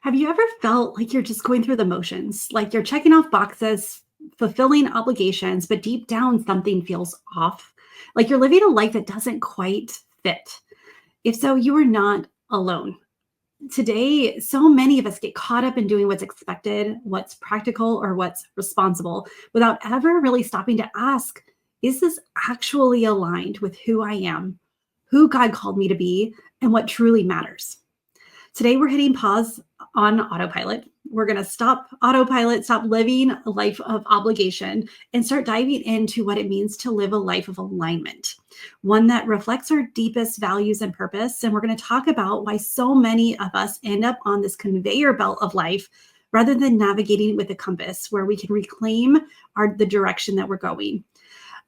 Have you ever felt like you're just going through the motions, like you're checking off boxes, fulfilling obligations, but deep down something feels off? Like you're living a life that doesn't quite fit? If so, you are not alone. Today, so many of us get caught up in doing what's expected, what's practical, or what's responsible without ever really stopping to ask, is this actually aligned with who I am, who God called me to be, and what truly matters? Today, we're hitting pause on autopilot. We're going to stop autopilot, stop living a life of obligation, and start diving into what it means to live a life of alignment, one that reflects our deepest values and purpose. And we're going to talk about why so many of us end up on this conveyor belt of life rather than navigating with a compass where we can reclaim the direction that we're going.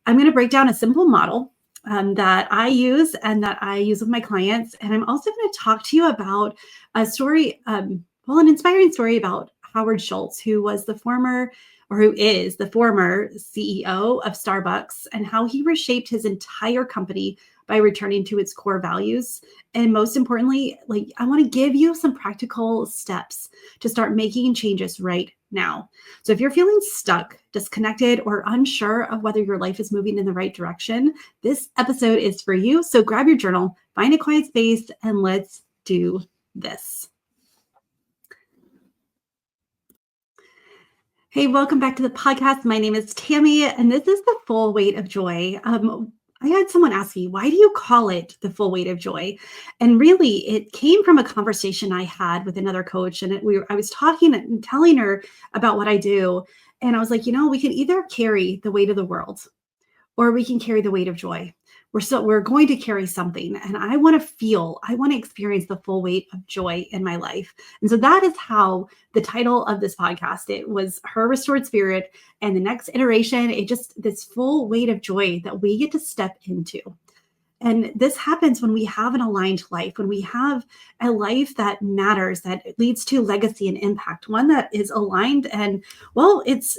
I'm going to break down a simple model that I use and that I use with my clients. And I'm also going to talk to you about a story, an inspiring story about Howard Schultz, who was the former, or who is the former CEO of Starbucks, and how he reshaped his entire company by returning to its core values. And most importantly, I want to give you some practical steps to start making changes right now. So if you're feeling stuck, disconnected, or unsure of whether your life is moving in the right direction, this episode is for you. So grab your journal, find a quiet space, and let's do this. Hey, welcome back to the podcast. My name is Tami, and this is the Full Weight of Joy. I had someone ask me, why do you call it the full weight of joy? And really, it came from a conversation I had with another coach. And I was talking and telling her about what I do. And I was like, we can either carry the weight of the world or we can carry the weight of joy. We're going to carry something. And I want to experience the full weight of joy in my life. And so that is how the title of this podcast, it was Her Restored Spirit. And the next iteration, this full weight of joy that we get to step into. And this happens when we have an aligned life, when we have a life that matters, that leads to legacy and impact, one that is aligned. And it's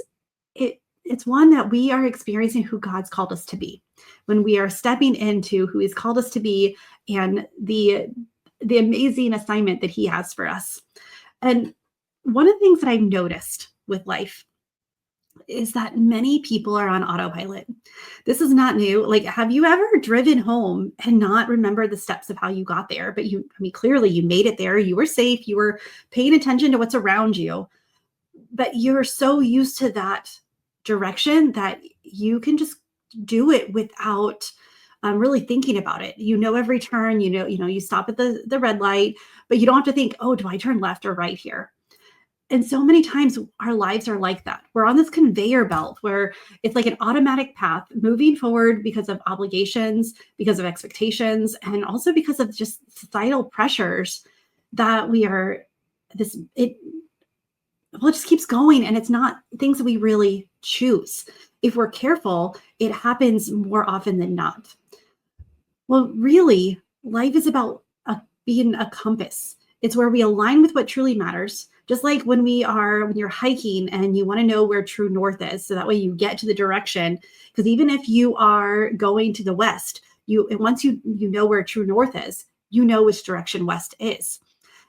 one that we are experiencing who God's called us to be, when we are stepping into who He's called us to be and the amazing assignment that He has for us. And one of the things that I've noticed with life is that many people are on autopilot. This is not new. Have you ever driven home and not remember the steps of how you got there? But clearly you made it there. You were safe. You were paying attention to what's around you. But you're so used to that direction that you can just do it without really thinking about it. Every turn, you stop at the red light, but you don't have to think, oh, do I turn left or right here? And so many times our lives are like that. We're on this conveyor belt where it's like an automatic path moving forward because of obligations, because of expectations, and also because of just societal pressures that it just keeps going. And it's not things that we really choose. If we're careful, it happens more often than not. Well, really, life is about being a compass. It's where we align with what truly matters. Just like when you're hiking and you want to know where true north is, so that way you get to the direction. Because even if you are going to the west, once you know where true north is, you know which direction west is.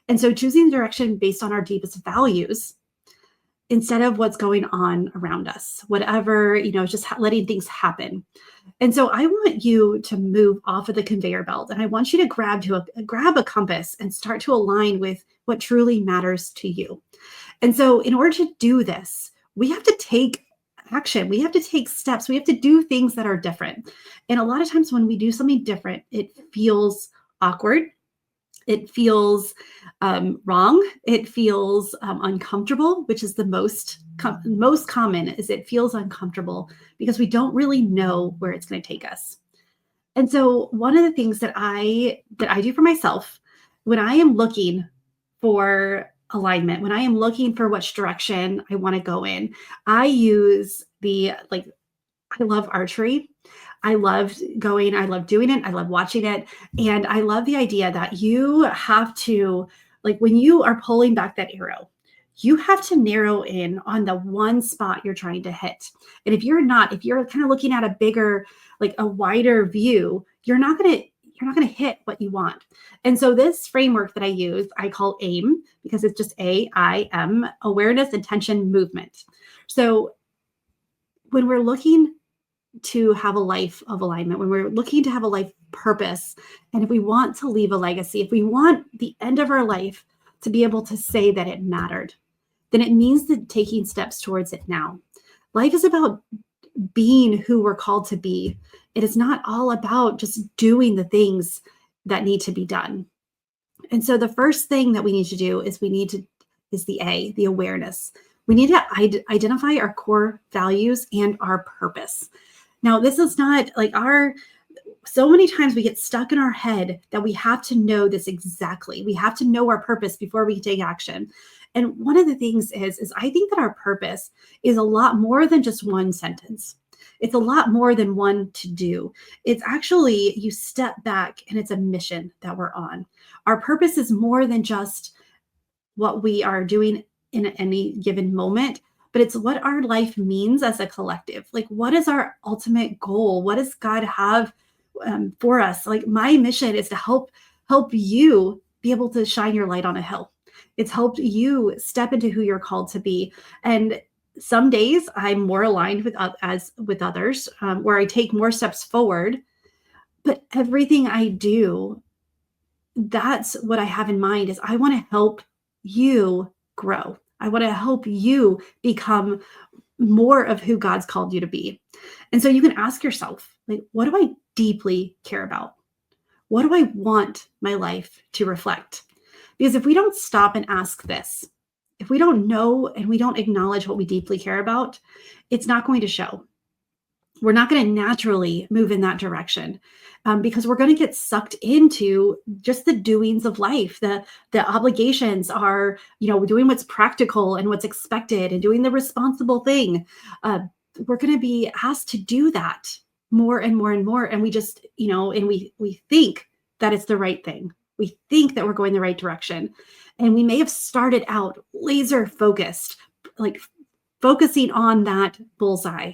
And so choosing the direction based on our deepest values instead of what's going on around us, whatever, just letting things happen. And so I want you to move off of the conveyor belt, and I want you to grab a compass and start to align with what truly matters to you. And so in order to do this, we have to take action. We have to take steps. We have to do things that are different. And a lot of times when we do something different, it feels awkward. It feels wrong. It feels uncomfortable, which is the most common. Is it feels uncomfortable because we don't really know where it's going to take us. And so one of the things that I do for myself when I am looking for alignment, when I am looking for which direction I want to go in, I use I love archery. I love doing it. I love watching it. And I love the idea that you have to, when you are pulling back that arrow, you have to narrow in on the one spot you're trying to hit. And if you're kind of looking at a bigger, a wider view, you're not going you're not going to hit what you want. And so this framework that I use, I call AIM, because it's just AIM, awareness, intention, movement. So when we're looking to have a life of alignment, when we're looking to have a life purpose, and if we want to leave a legacy, if we want the end of our life to be able to say that it mattered, then it means that taking steps towards it now. Life is about being who we're called to be. It is not all about just doing the things that need to be done. And so the first thing that we need to do is the awareness. We need to identify our core values and our purpose. Now, this is not like so many times we get stuck in our head that we have to know this exactly. We have to know our purpose before we can take action. And one of the things is I think that our purpose is a lot more than just one sentence. It's a lot more than one to do. It's actually, you step back and it's a mission that we're on. Our purpose is more than just what we are doing in any given moment, but it's what our life means as a collective. Like, what is our ultimate goal? What does God have for us? Like, my mission is to help you be able to shine your light on a hill. It's helped you step into who you're called to be. And some days I'm more aligned with others, where I take more steps forward. But everything I do, that's what I have in mind, is I want to help you grow. I want to help you become more of who God's called you to be. And so you can ask yourself, like, what do I deeply care about? What do I want my life to reflect? Because if we don't stop and ask this, if we don't know and we don't acknowledge what we deeply care about, it's not going to show. We're not going to naturally move in that direction, because we're going to get sucked into just the doings of life. The obligations are, doing what's practical and what's expected and doing the responsible thing. We're going to be asked to do that more and more and more. And we just, and we think that it's the right thing. We think that we're going the right direction. And we may have started out laser focused, like focusing on that bullseye.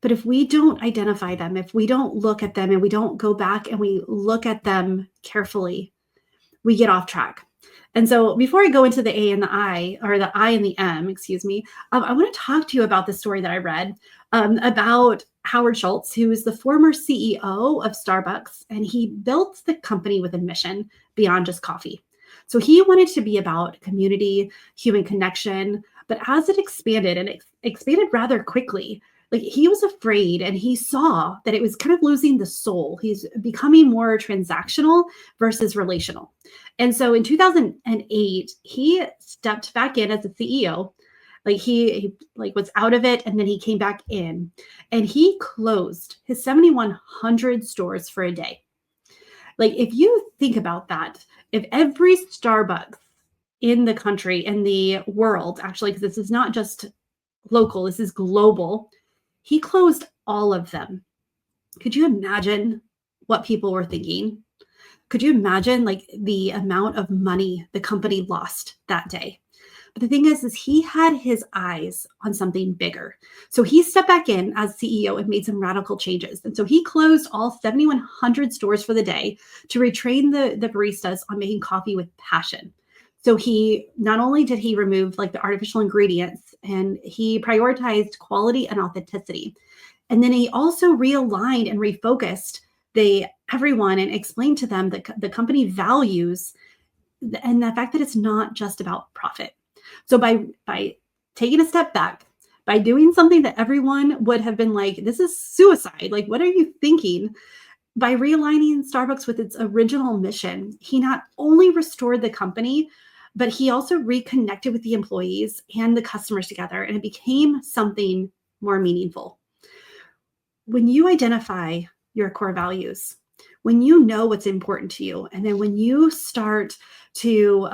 But if we don't identify them, if we don't look at them and we don't go back and we look at them carefully, we get off track. And so before I go into the A and the I, or the I and the M, I want to talk to you about the story that I read about Howard Schultz, who is the former CEO of Starbucks, and he built the company with a mission beyond just coffee. So he wanted to be about community, human connection, but as it expanded, and it expanded rather quickly, like, he was afraid and he saw that it was kind of losing the soul. He's becoming more transactional versus relational. And so in 2008, he stepped back in as a CEO. Like, he was out of it, and then he came back in, and he closed his 7,100 stores for a day. Like, if you think about that, if every Starbucks in the country, in the world, actually, because this is not just local, this is global, he closed all of them. Could you imagine what people were thinking? Could you imagine, like, the amount of money the company lost that day? But the thing is he had his eyes on something bigger. So he stepped back in as CEO and made some radical changes. And so he closed all 7,100 stores for the day to retrain the baristas on making coffee with passion. So he not only did he remove, like, the artificial ingredients, and he prioritized quality and authenticity. And then he also realigned and refocused everyone and explained to them that the company values and the fact that it's not just about profit. So by taking a step back, by doing something that everyone would have been like, this is suicide, like, what are you thinking? By realigning Starbucks with its original mission, he not only restored the company, but he also reconnected with the employees and the customers together, and it became something more meaningful. When you identify your core values, when you know what's important to you, and then when you start to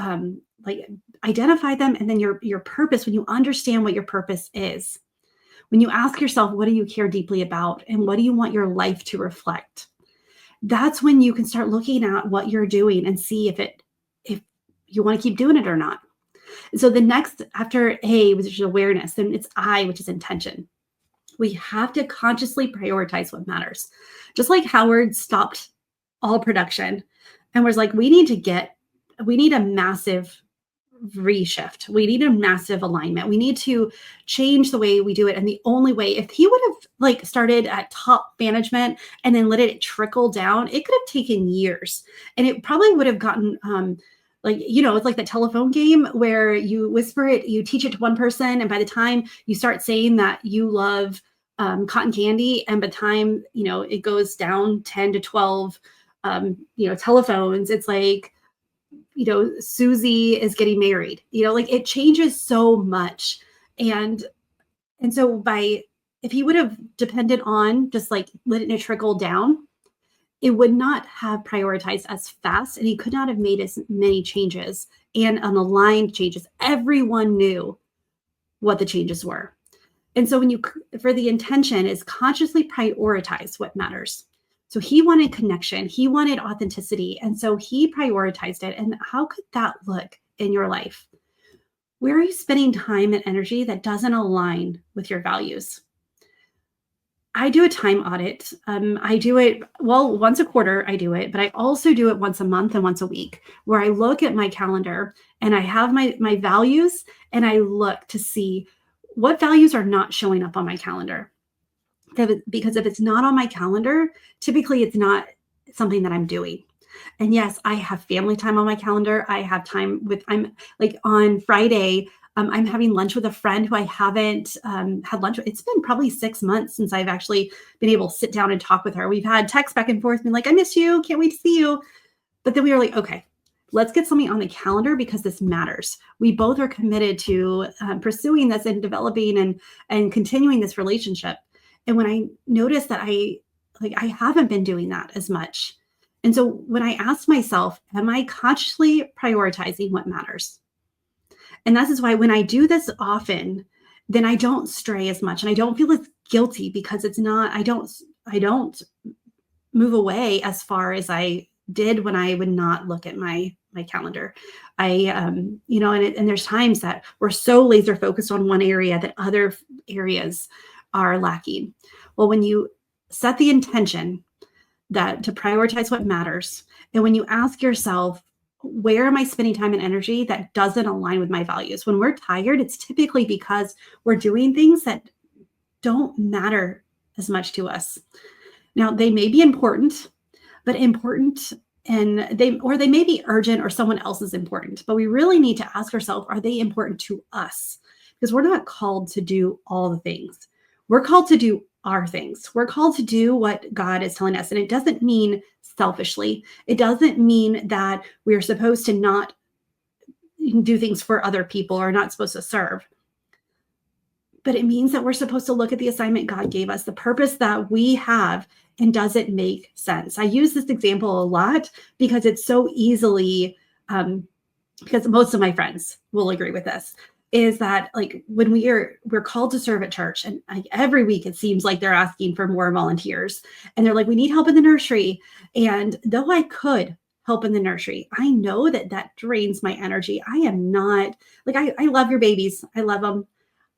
identify them, and then your purpose, when you understand what your purpose is, when you ask yourself, what do you care deeply about, and what do you want your life to reflect? That's when you can start looking at what you're doing and see if you want to keep doing it or not. And so the next, after A, which is awareness, then it's I, which is intention. We have to consciously prioritize what matters. Just like Howard stopped all production and was like, we need a massive reshift. We need a massive alignment. We need to change the way we do it. And the only way, if he would have like started at top management and then let it trickle down, it could have taken years. And it probably would have gotten it's like the telephone game where you whisper it, you teach it to one person, and by the time you start saying that you love cotton candy, and by the time it goes down 10 to 12 telephones, it's like Susie is getting married. Like it changes so much. And so if he would have depended on just like letting it trickle down, it would not have prioritized as fast, and he could not have made as many changes and aligned changes. Everyone knew what the changes were. And so for the intention is consciously prioritize what matters. So he wanted connection, he wanted authenticity, and so he prioritized it. And how could that look in your life? Where are you spending time and energy that doesn't align with your values? I do a time audit. I do it, once a quarter I do it, but I also do it once a month and once a week, where I look at my calendar and I have my values, and I look to see what values are not showing up on my calendar. Because if it's not on my calendar, typically it's not something that I'm doing. And yes, I have family time on my calendar. I have time I'm like on Friday, I'm having lunch with a friend who I haven't had lunch with. It's been probably 6 months since I've actually been able to sit down and talk with her. We've had texts back and forth, been like, I miss you, can't wait to see you. But then we were like, okay, let's get something on the calendar because this matters. We both are committed to pursuing this and developing and continuing this relationship. And when I noticed that I haven't been doing that as much. And so when I asked myself, am I consciously prioritizing what matters? And this is why when I do this often, then I don't stray as much and I don't feel as guilty because I don't move away as far as I did when I would not look at my calendar. And there's times that we're so laser focused on one area that other areas are lacking. Well, when you set the intention that to prioritize what matters, and when you ask yourself, where am I spending time and energy that doesn't align with my values? When we're tired, it's typically because we're doing things that don't matter as much to us. Now, they may be important, and they may be urgent or someone else is important, but we really need to ask ourselves, are they important to us? Because we're not called to do all the things. We're called to do our things. We're called to do what God is telling us. And it doesn't mean selfishly. It doesn't mean that we're supposed to not do things for other people or not supposed to serve. But it means that we're supposed to look at the assignment God gave us, the purpose that we have, and does it make sense? I use this example a lot because it's so easily, because most of my friends will agree with this, is that like when we're called to serve at church, and like every week it seems like they're asking for more volunteers, and they're like, we need help in the nursery. And though I could help in the nursery, I know that drains my energy. I am not like, I love your babies. I love them.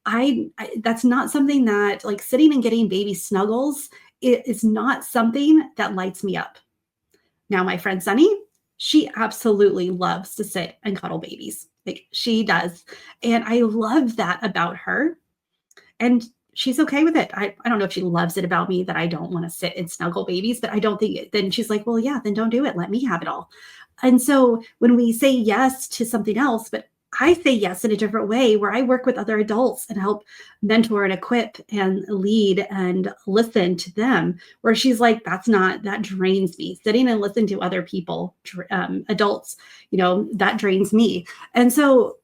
I that's not something that like sitting and getting baby snuggles, it is not something that lights me up. Now, my friend Sunny, she absolutely loves to sit and cuddle babies. Like she does. And I love that about her. And she's okay with it. I don't know if she loves it about me that I don't want to sit and snuggle babies, but I don't think then she's like, well, yeah, then don't do it. Let me have it all. And so when we say yes to something else, but I say yes in a different way where I work with other adults and help mentor and equip and lead and listen to them, where she's like, that drains me. Sitting and listening to other people, adults, that drains me. And so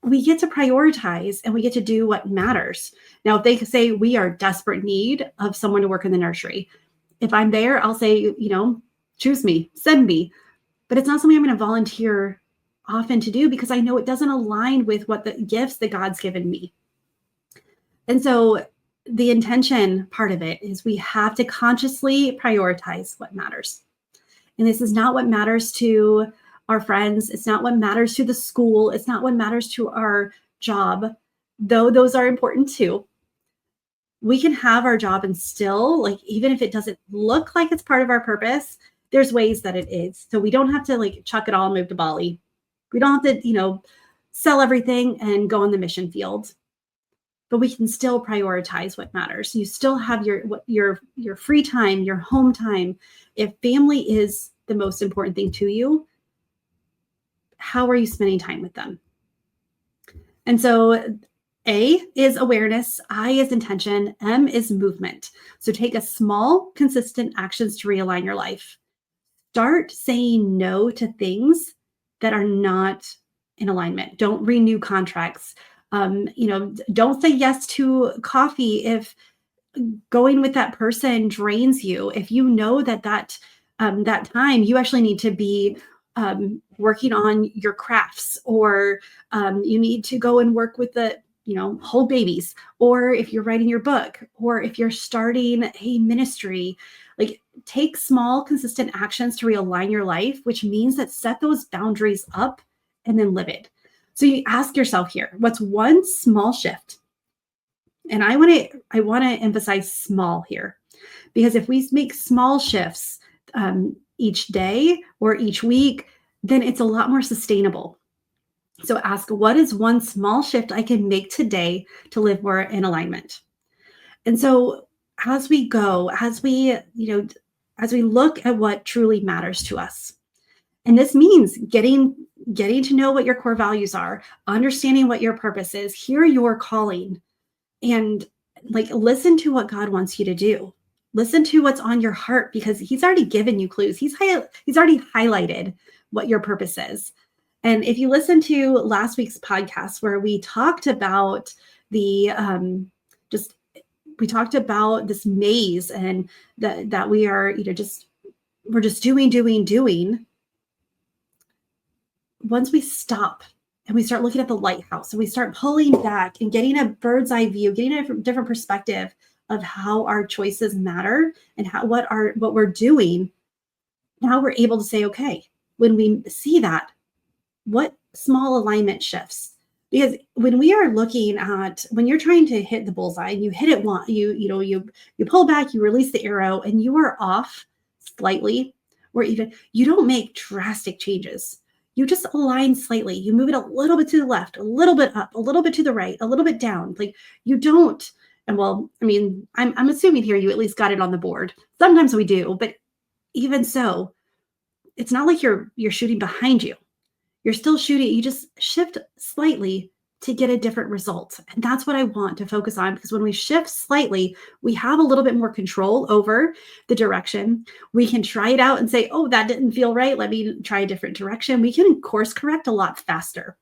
we get to prioritize and we get to do what matters. Now, if they say we are desperate need of someone to work in the nursery, if I'm there, I'll say, choose me, send me. But it's not something I'm going to volunteer often to do because I know it doesn't align with what the gifts that God's given me. And so the intention part of it is we have to consciously prioritize what matters. And this is not what matters to our friends. It's not what matters to the school. It's not what matters to our job, though those are important too. We can have our job and still, like, even if it doesn't look like it's part of our purpose, there's ways that it is. So we don't have to like chuck it all and move to Bali. We don't have to, sell everything and go on the mission field, but we can still prioritize what matters. You still have your free time, your home time. If family is the most important thing to you, how are you spending time with them? And so A is awareness, I is intention, M is movement. So take a small, consistent actions to realign your life. Start saying no to things that are not in alignment. Don't renew contracts. Don't say yes to coffee if going with that person drains you. If you know that time you actually need to be working on your crafts, or you need to go and work with the hold babies, or if you're writing your book, or if you're starting a ministry, like take small consistent actions to realign your life, which means that set those boundaries up and then live it. So you ask yourself here, what's one small shift? And I want to emphasize small here, because if we make small shifts each day or each week, then it's a lot more sustainable. So ask, what is one small shift I can make today to live more in alignment? And so as we go, as we look at what truly matters to us, and this means getting to know what your core values are, understanding what your purpose is, hear your calling, and like listen to what God wants you to do. Listen to what's on your heart, because he's already given you clues. He's already highlighted what your purpose is. And if you listen to last week's podcast where we talked about the we talked about this maze, and that we are we're just doing. Once we stop and we start looking at the lighthouse and we start pulling back and getting a bird's eye view, getting a different perspective of how our choices matter and what we're doing, now we're able to say, okay, when we see that, what small alignment shifts? Because when you're trying to hit the bullseye and you hit it one, you pull back, you release the arrow, and you are off slightly, or even you don't make drastic changes. You just align slightly. You move it a little bit to the left, a little bit up, a little bit to the right, a little bit down. Like you don't. And well, I mean, I'm assuming here you at least got it on the board. Sometimes we do, but even so, it's not like you're shooting behind you. You're still shooting. You just shift slightly to get a different result. And that's what I want to focus on, because when we shift slightly, we have a little bit more control over the direction. We can try it out and say, oh, that didn't feel right. Let me try a different direction. We can course correct a lot faster.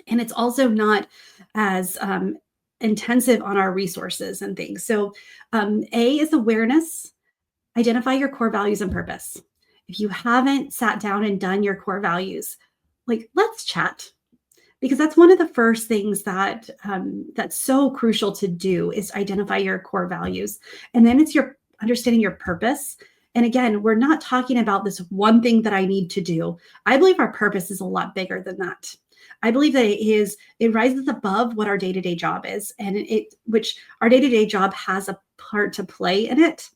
And it's also not as intensive on our resources and things. So A is awareness. Identify your core values and purpose. If you haven't sat down and done your core values, like let's chat, because that's one of the first things that's so crucial to do, is identify your core values. And then it's your understanding your purpose. And again, we're not talking about this one thing that I need to do. I believe our purpose is a lot bigger than that. I believe that it rises above what our day-to-day job is, and which our day-to-day job has a part to play in it.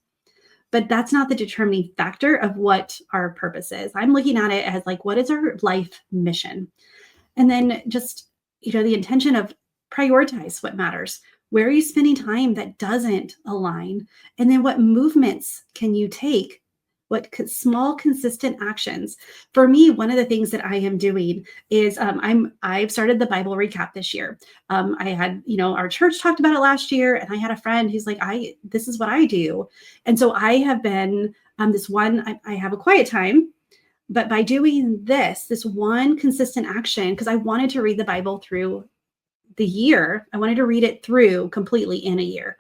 But that's not the determining factor of what our purpose is. I'm looking at it as like, what is our life mission? And then just, the intention of prioritize what matters. Where are you spending time that doesn't align? And then what movements can you take? What small, consistent actions? For me, one of the things that I am doing is I've started the Bible recap this year. I had, our church talked about it last year, and I had a friend who's like, this is what I do. And so I have been I have a quiet time, but by doing this one consistent action, because I wanted to read the Bible through the year, I wanted to read it through completely in a year.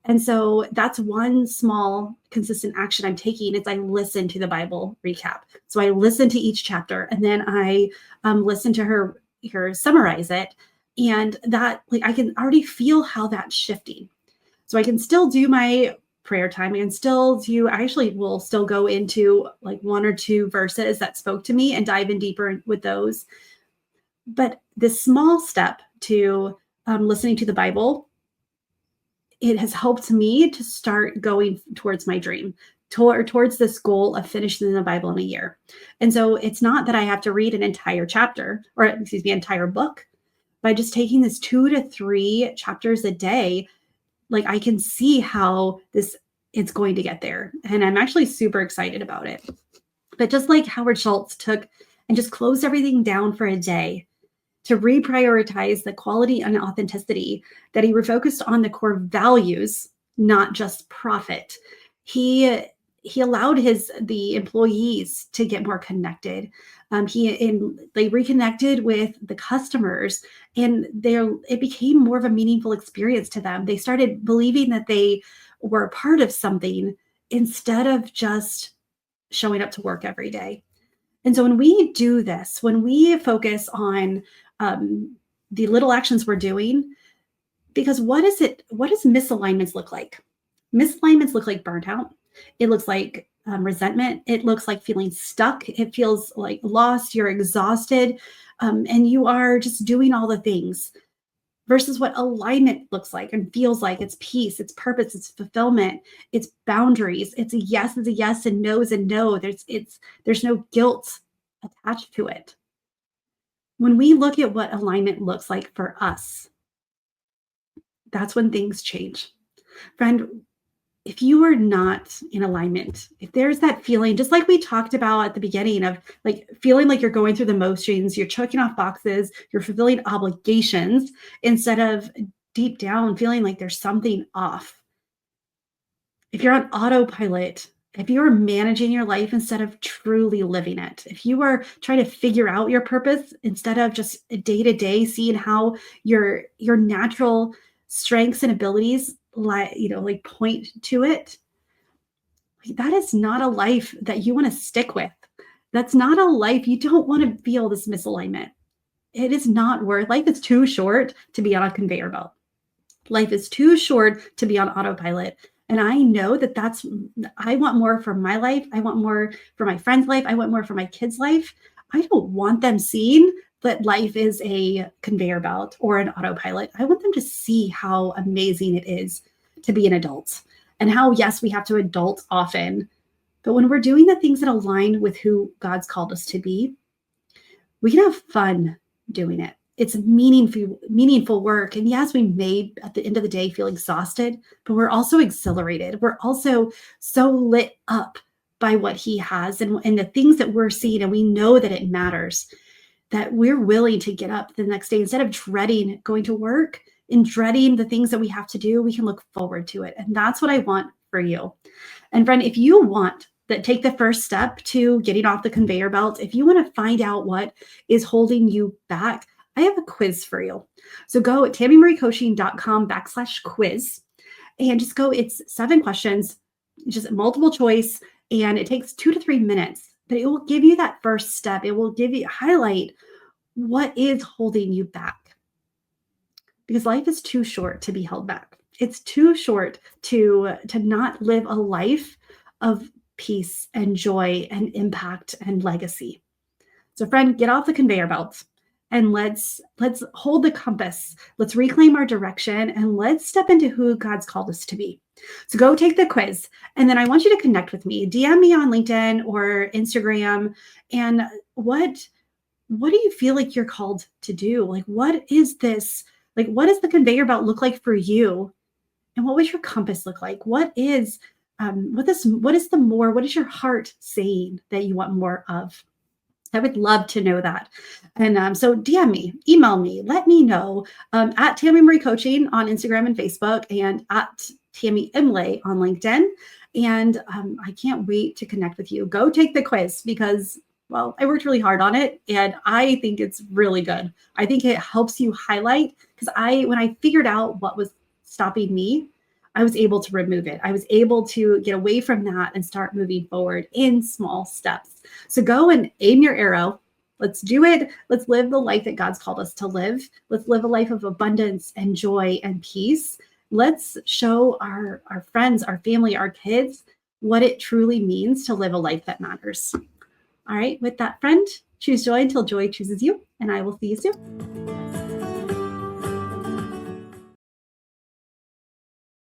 And so that's one small consistent action I'm taking, is I listen to the Bible recap. So I listen to each chapter, and then I listen to her summarize it. And that, like, I can already feel how that's shifting. So I can still do my prayer time. I actually will still go into like one or two verses that spoke to me and dive in deeper with those. But this small step to listening to the Bible it has helped me to start going towards my dream, towards this goal of finishing the Bible in a year. And so it's not that I have to read an entire chapter, or excuse me, entire book. By just taking this 2 to 3 chapters a day, like I can see how it's going to get there. And I'm actually super excited about it. But just like Howard Schultz took and just closed everything down for a day to reprioritize the quality and authenticity, that he refocused on the core values, not just profit. He allowed the employees to get more connected. They reconnected with the customers, and it became more of a meaningful experience to them. They started believing that they were a part of something instead of just showing up to work every day. And so when we do this, when we focus on the little actions we're doing, because what does misalignments look like? Misalignments look like burnout. It looks like resentment. It looks like feeling stuck. It feels like lost. You're exhausted, and you are just doing all the things. Versus what alignment looks like and feels like. It's peace, it's purpose, it's fulfillment, it's boundaries. It's a yes and no is a no. There's no guilt attached to it. When we look at what alignment looks like for us, that's when things change. Friend, if you are not in alignment, if there's that feeling, just like we talked about at the beginning of like feeling like you're going through the motions, you're checking off boxes, you're fulfilling obligations instead of deep down feeling like there's something off. If you're on autopilot, if you are managing your life instead of truly living it, if you are trying to figure out your purpose instead of just day to day seeing how your natural strengths and abilities like point to it, that is not a life that you want to stick with. That's not a life. You don't want to feel this misalignment. It is not worth. Life is too short to be on a conveyor belt. Life is too short to be on autopilot. And I know that I want more for my life. I want more for my friend's life. I want more for my kids' life. I don't want them seeing that life is a conveyor belt or an autopilot. I want them to see how amazing it is to be an adult, and how, yes, we have to adult often, but when we're doing the things that align with who God's called us to be, we can have fun doing it. It's meaningful work. And yes, we may at the end of the day feel exhausted, but we're also exhilarated. We're also so lit up by what he has and the things that we're seeing, and we know that it matters, that we're willing to get up the next day instead of dreading going to work and dreading the things that we have to do. We can look forward to it. And that's what I want for you. And friend, if you want that, take the first step to getting off the conveyor belt, if you want to find out what is holding you back, I have a quiz for you. So go at TamiMarieCoaching.com/quiz and just go. It's 7 questions, just multiple choice, and it takes 2 to 3 minutes, but it will give you that first step. It will highlight what is holding you back. Because life is too short to be held back. It's too short to not live a life of peace and joy and impact and legacy. So friend, get off the conveyor belt and let's hold the compass. Let's reclaim our direction and let's step into who God's called us to be. So go take the quiz, and then I want you to connect with me. DM me on LinkedIn or Instagram. And what do you feel like you're called to do? Like, what is this? Like, what does the conveyor belt look like for you? And what would your compass look like? What is your heart saying that you want more of? I would love to know that. And so DM me, email me, let me know at Tami Marie Coaching on Instagram and Facebook, and at Tami Imlay on LinkedIn. And I can't wait to connect with you. Go take the quiz because, well, I worked really hard on it and I think it's really good. I think it helps you highlight, because when I figured out what was stopping me, I was able to remove it. I was able to get away from that and start moving forward in small steps. So go and aim your arrow. Let's do it. Let's live the life that God's called us to live. Let's live a life of abundance and joy and peace. Let's show our friends, our family, our kids what it truly means to live a life that matters. All right, with that, friend, choose joy until joy chooses you, and I will see you soon.